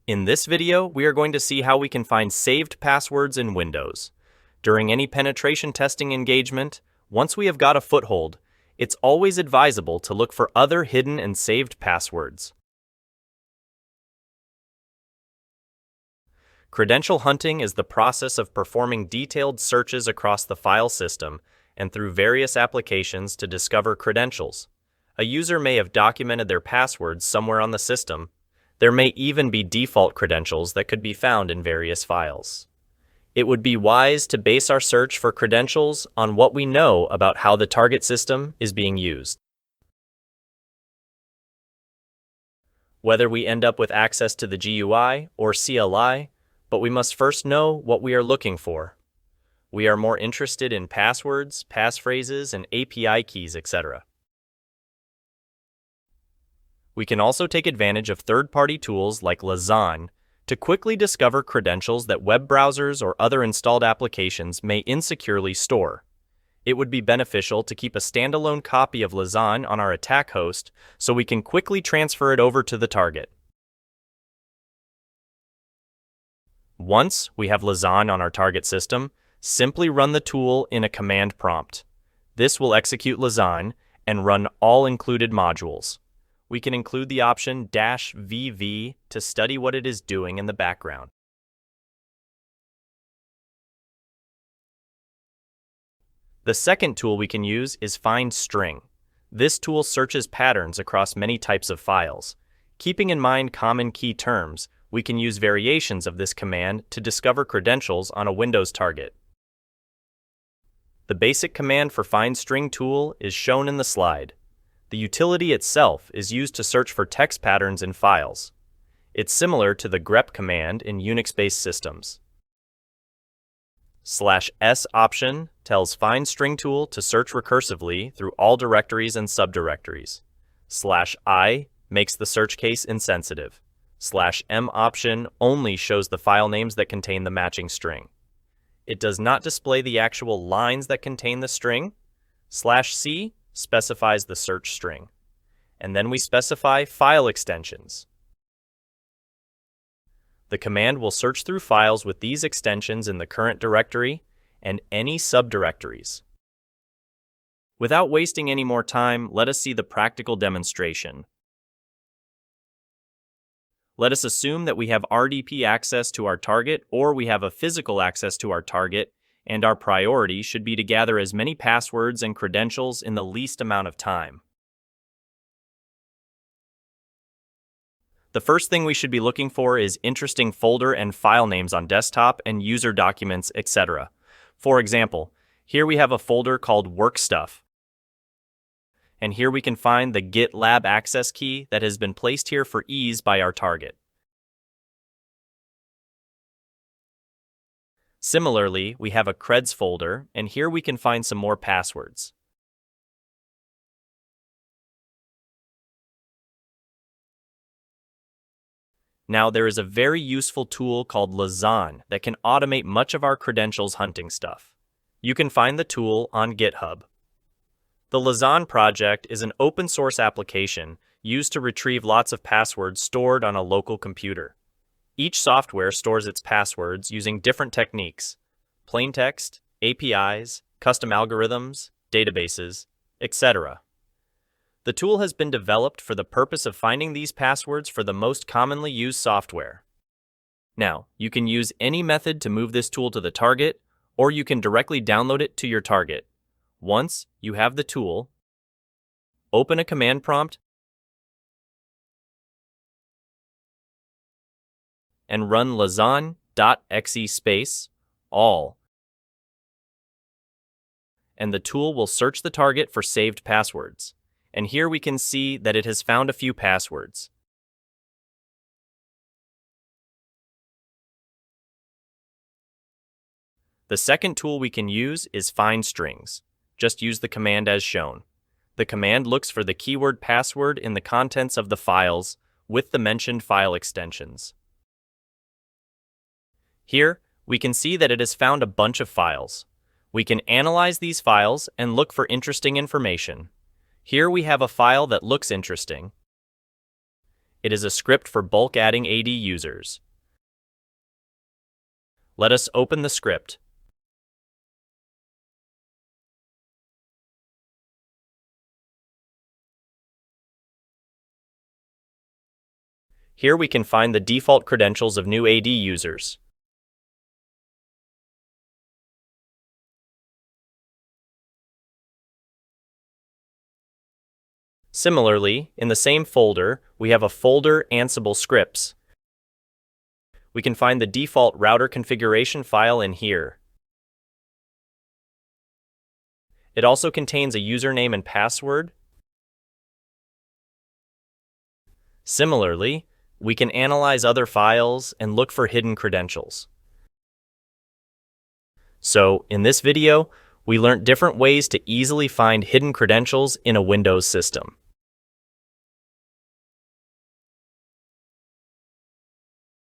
In this video, we are going to see how we can find saved passwords in Windows. During any penetration testing engagement, once we have got a foothold, it's always advisable to look for other hidden and saved passwords. Credential hunting is the process of performing detailed searches across the file system and through various applications to discover credentials. A user may have documented their passwords somewhere on the system. There may even be default credentials that could be found in various files. It would be wise to base our search for credentials on what we know about how the target system is being used. Whether we end up with access to the GUI or CLI, but we must first know what we are looking for. We are more interested in passwords, passphrases, and API keys, etc. We can also take advantage of third-party tools like LaZagne to quickly discover credentials that web browsers or other installed applications may insecurely store. It would be beneficial to keep a standalone copy of LaZagne on our attack host so we can quickly transfer it over to the target. Once we have LaZagne on our target system, simply run the tool in a command prompt. This will execute LaZagne and run all included modules. We can include the option -VV to study what it is doing in the background. The second tool we can use is findstr. This tool searches patterns across many types of files. Keeping in mind common key terms, we can use variations of this command to discover credentials on a Windows target. The basic command for findstr tool is shown in the slide. The utility itself is used to search for text patterns in files. It's similar to the grep command in Unix-based systems. /s option tells findstr tool to search recursively through all directories and subdirectories. /i makes the search case insensitive. /m option only shows the file names that contain the matching string. It does not display the actual lines that contain the string. /c specifies the search string. And then we specify file extensions. The command will search through files with these extensions in the current directory and any subdirectories. Without wasting any more time, let us see the practical demonstration. Let us assume that we have RDP access to our target, or we have a physical access to our target, and our priority should be to gather as many passwords and credentials in the least amount of time. The first thing we should be looking for is interesting folder and file names on desktop and user documents, etc. For example, here we have a folder called Work Stuff. And here we can find the GitLab access key that has been placed here for ease by our target. Similarly, we have a creds folder, and here we can find some more passwords. Now, there is a very useful tool called LaZagne that can automate much of our credentials hunting stuff. You can find the tool on GitHub. The LaZagne project is an open source application used to retrieve lots of passwords stored on a local computer. Each software stores its passwords using different techniques: plain text, APIs, custom algorithms, databases, etc. The tool has been developed for the purpose of finding these passwords for the most commonly used software. Now, you can use any method to move this tool to the target, or you can directly download it to your target. Once you have the tool, open a command prompt and run lazagne.exe all, and the tool will search the target for saved passwords. And here we can see that it has found a few passwords. The second tool we can use is findstr. Just use the command as shown. The command looks for the keyword password in the contents of the files with the mentioned file extensions. Here, we can see that it has found a bunch of files. We can analyze these files and look for interesting information. Here we have a file that looks interesting. It is a script for bulk adding AD users. Let us open the script. Here we can find the default credentials of new AD users. Similarly, in the same folder, we have a folder Ansible scripts. We can find the default router configuration file in here. It also contains a username and password. Similarly, we can analyze other files and look for hidden credentials. So, in this video, we learned different ways to easily find hidden credentials in a Windows system.